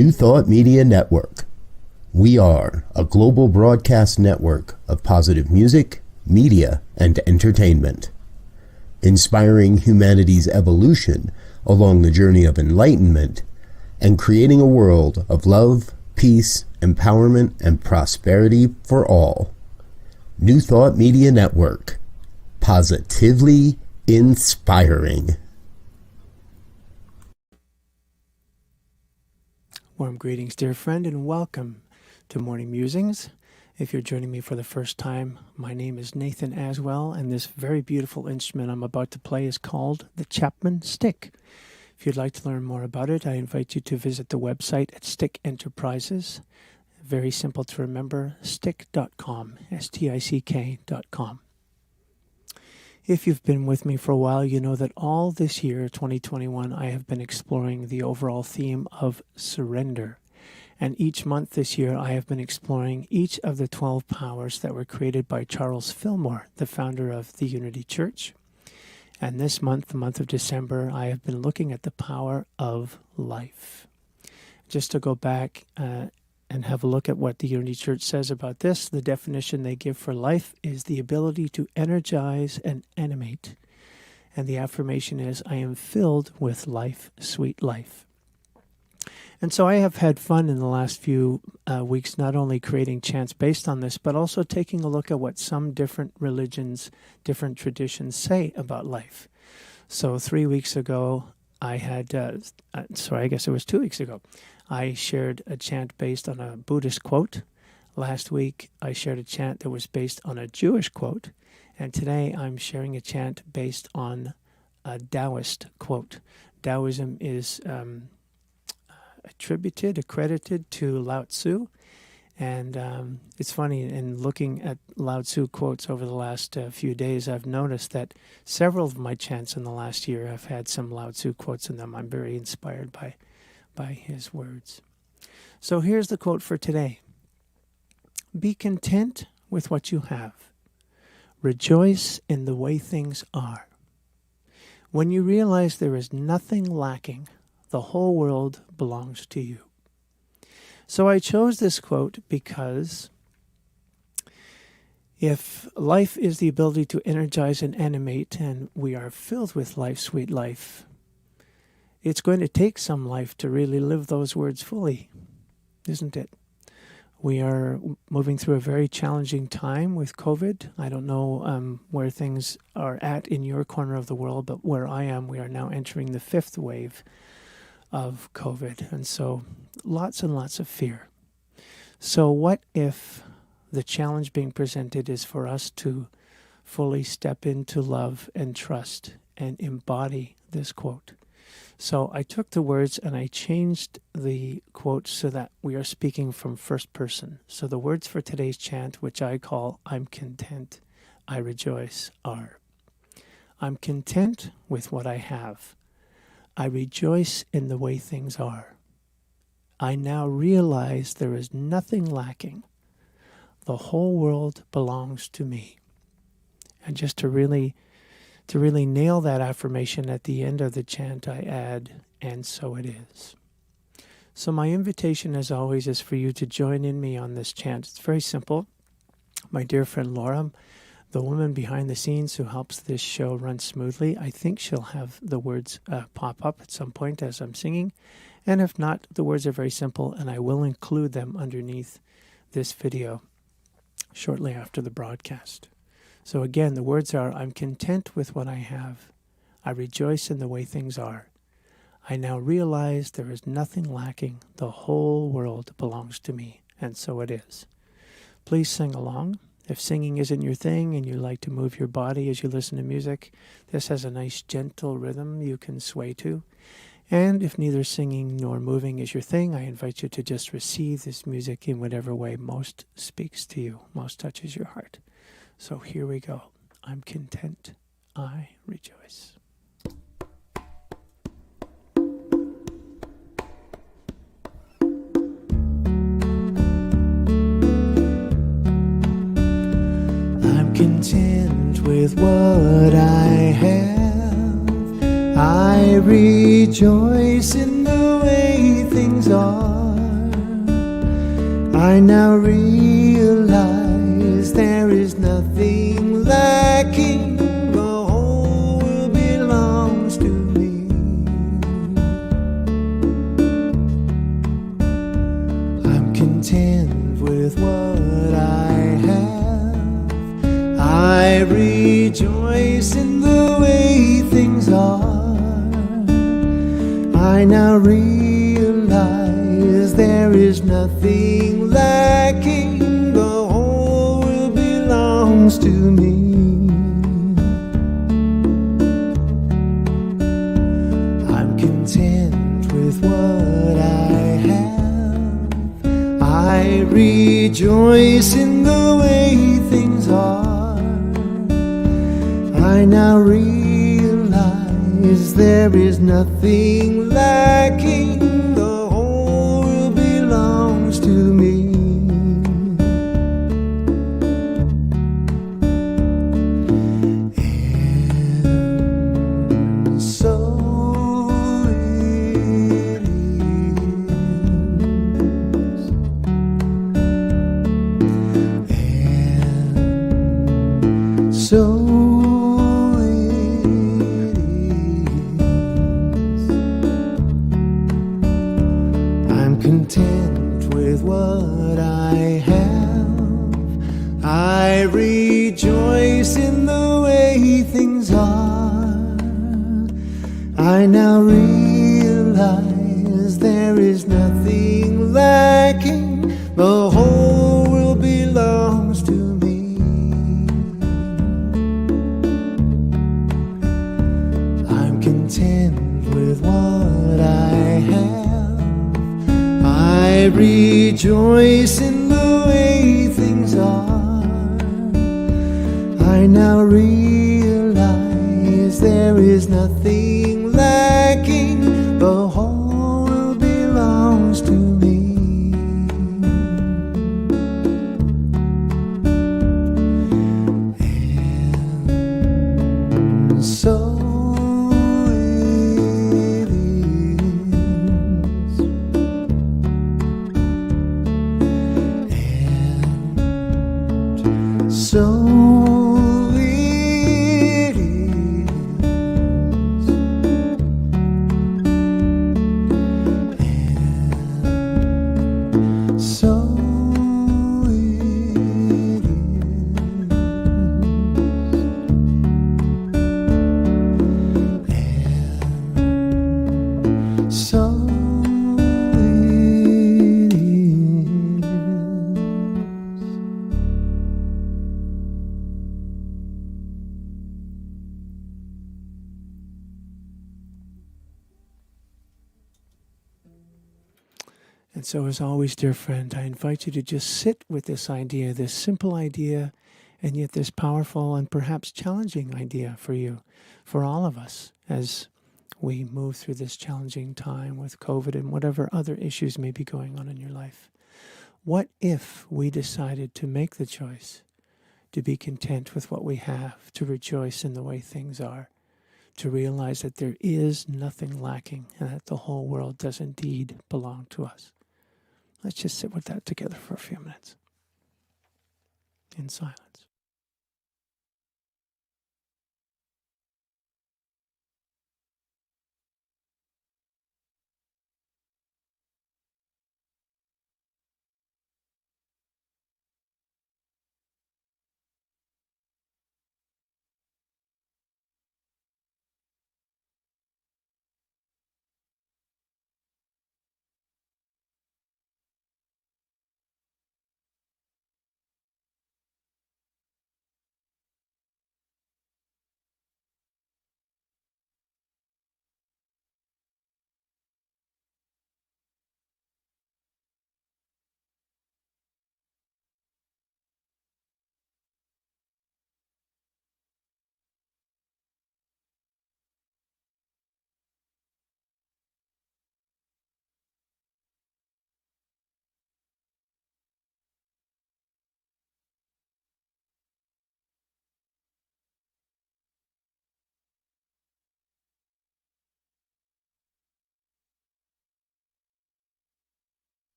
New Thought Media Network. We are a global broadcast network of positive music, media, and entertainment, inspiring humanity's evolution along the journey of enlightenment and creating a world of love, peace, empowerment, and prosperity for all. New Thought Media Network. Positively inspiring. Warm greetings, dear friend, and welcome to Morning Musings. If you're joining me for the first time, my name is Nathen Aswell, and this very beautiful instrument I'm about to play is called the Chapman Stick. If you'd like to learn more about it, I invite you to visit the website at Stick Enterprises. Very simple to remember, stick.com, stick.com. If you've been with me for a while, you know that all this year, 2021, I have been exploring the overall theme of surrender. And each month this year, I have been exploring each of the 12 powers that were created by Charles Fillmore, the founder of the Unity Church. And this month, the month of December, I have been looking at the power of life. Just to go back and have a look at what the Unity Church says about this, the definition they give for life is the ability to energize and animate. And the affirmation is, I am filled with life, sweet life. And so I have had fun in the last few weeks, not only creating chants based on this, but also taking a look at what some different religions, different traditions say about life. So 3 weeks ago, I had, I guess it was 2 weeks ago, I shared a chant based on a Buddhist quote. Last week, I shared a chant that was based on a Jewish quote. And today, I'm sharing a chant based on a Taoist quote. Taoism is accredited to Lao Tzu. And it's funny, in looking at Lao Tzu quotes over the last few days, I've noticed that several of my chants in the last year have had some Lao Tzu quotes in them. I'm very inspired by his words. So here's the quote for today. Be content with what you have. Rejoice in the way things are. When you realize there is nothing lacking, the whole world belongs to you. So I chose this quote because if life is the ability to energize and animate, and we are filled with life, sweet life, it's going to take some life to really live those words fully, isn't it? We are moving through a very challenging time with COVID. I don't know where things are at in your corner of the world, but where I am, we are now entering the 5th wave of COVID. And so lots and lots of fear. So what if the challenge being presented is for us to fully step into love and trust and embody this quote? So I took the words and I changed the quote so that we are speaking from first person. So the words for today's chant, which I call I'm content, I rejoice, are: I'm content with what I have. I rejoice in the way things are. I now realize there is nothing lacking. The whole world belongs to me. And just to really nail that affirmation at the end of the chant, I add, and so it is. So my invitation, as always, is for you to join in me on this chant. It's very simple. My dear friend Laura, the woman behind the scenes who helps this show run smoothly, I think she'll have the words pop up at some point as I'm singing. And if not, the words are very simple, and I will include them underneath this video shortly after the broadcast. So again, the words are, I'm content with what I have. I rejoice in the way things are. I now realize there is nothing lacking. The whole world belongs to me, and so it is. Please sing along. If singing isn't your thing and you like to move your body as you listen to music, this has a nice gentle rhythm you can sway to. And if neither singing nor moving is your thing, I invite you to just receive this music in whatever way most speaks to you, most touches your heart. So here we go. I'm content. I rejoice. I'm content with what I have. I rejoice in the way things are. I now realize there is nothing lacking. The whole world belongs to me. I'm content with what I have. I rejoice in the way things are. I now realize there is nothing lacking. The whole world belongs to me. I'm content with what I have. I rejoice in the way things are. I now realize there is nothing lacking. The whole world belongs to me. And so it is. And so content with what I have. I rejoice in the way things are. I now realize there is nothing lacking. The whole world belongs to me. I'm content with what I have. I rejoice in the way things are. I now realize there is nothing lacking. The whole world belongs to me. And so so it is. And so it is. And so And so, as always, dear friend, I invite you to just sit with this idea, this simple idea, and yet this powerful and perhaps challenging idea for you, for all of us, as we move through this challenging time with COVID and whatever other issues may be going on in your life. What if we decided to make the choice to be content with what we have, to rejoice in the way things are, to realize that there is nothing lacking and that the whole world does indeed belong to us? Let's just sit with that together for a few minutes in silence.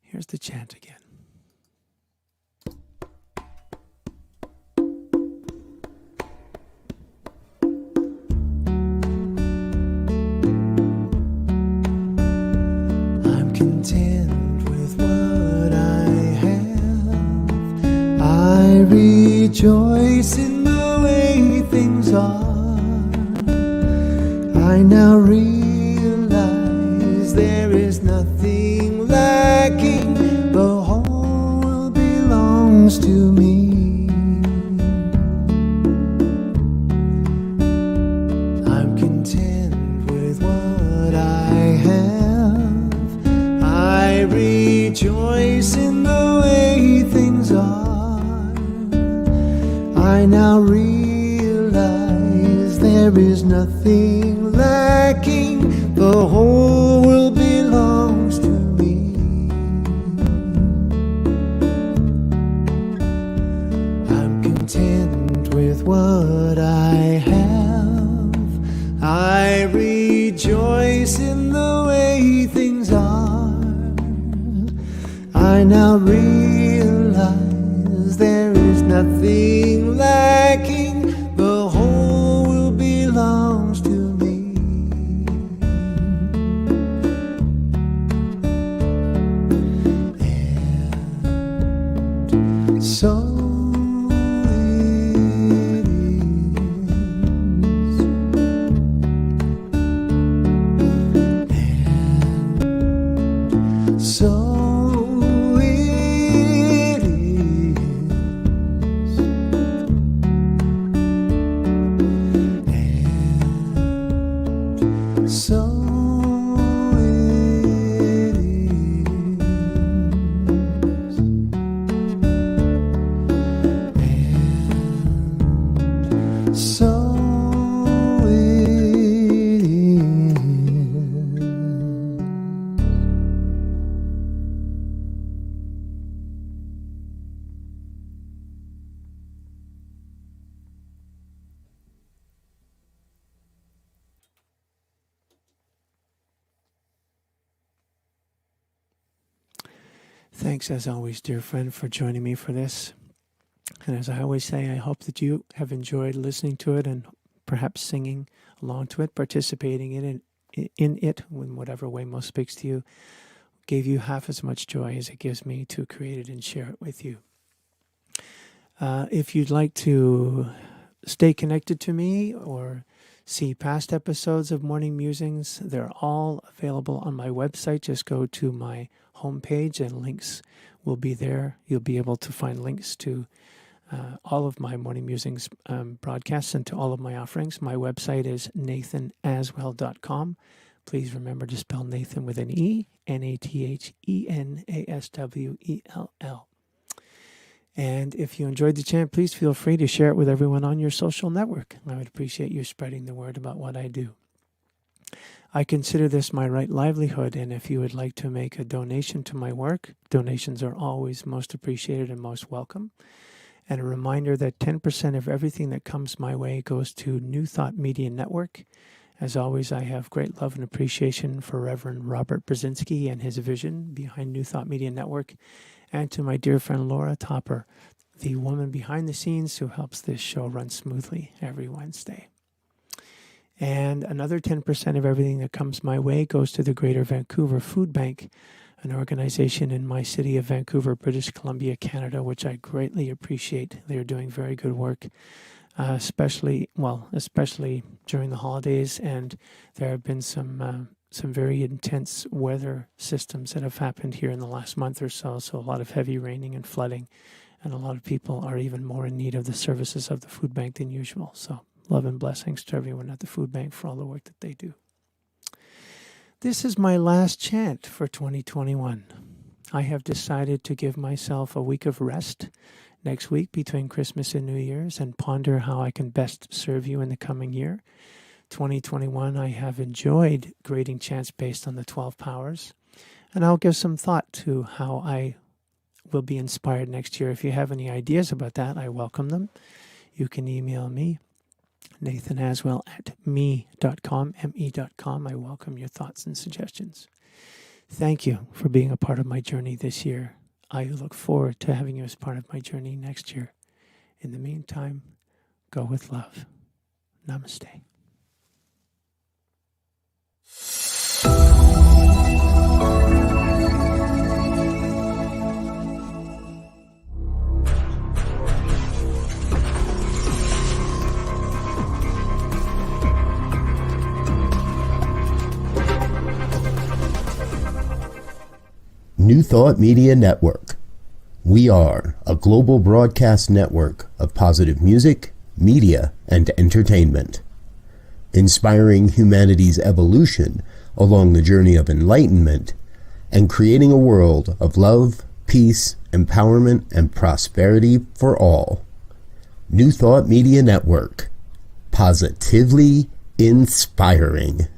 Here's the chant again. I'm content with what I have. I rejoice in the way things are. I now realize there is nothing lacking. The whole belongs to me. I'm content with what I have. I rejoice in the way things are. I now realize there is nothing lacking. The whole world belongs to me. I'm content with what I have. I rejoice in the way things are. I now realize there is nothing lacking. The whole world belongs to me. And so it is. And so it is. And so it is. And so it is. Thanks, as always, dear friend, for joining me for this. And as I always say, I hope that you have enjoyed listening to it and perhaps singing along to it, participating in it in whatever way most speaks to you, gave you half as much joy as it gives me to create it and share it with you. If you'd like to stay connected to me or see past episodes of Morning Musings, they're all available on my website. Just go to my homepage and links will be there. You'll be able to find links to all of my Morning Musings broadcasts and to all of my offerings. My website is nathenaswell.com. Please remember to spell Nathen with an E, Nathenaswell. And if you enjoyed the chant, please feel free to share it with everyone on your social network. I would appreciate you spreading the word about what I do. I consider this my right livelihood, and if you would like to make a donation to my work, donations are always most appreciated and most welcome. And a reminder that 10% of everything that comes my way goes to New Thought Media Network. As always, I have great love and appreciation for Reverend Robert Brzezinski and his vision behind New Thought Media Network, and to my dear friend Laura Topper, the woman behind the scenes who helps this show run smoothly every Wednesday. And another 10% of everything that comes my way goes to the Greater Vancouver Food Bank, an organization in my city of Vancouver, British Columbia, Canada, which I greatly appreciate. They are doing very good work, especially during the holidays, and there have been some very intense weather systems that have happened here in the last month or so a lot of heavy raining and flooding, and a lot of people are even more in need of the services of the food bank than usual. So love and blessings to everyone at the food bank for all the work that they do. This is my last chant for 2021. I have decided to give myself a week of rest next week between Christmas and New Year's and ponder how I can best serve you in the coming year. 2021, I have enjoyed grading chants based on the 12 powers, and I'll give some thought to how I will be inspired next year. If you have any ideas about that, I welcome them. You can email me, nathenaswell@me.com, me.com. I welcome your thoughts and suggestions. Thank you for being a part of my journey this year. I look forward to having you as part of my journey next year. In the meantime, go with love. Namaste. New Thought Media Network. We are a global broadcast network of positive music, media, and entertainment, inspiring humanity's evolution along the journey of enlightenment and creating a world of love, peace, empowerment, and prosperity for all. New Thought Media Network. Positively inspiring.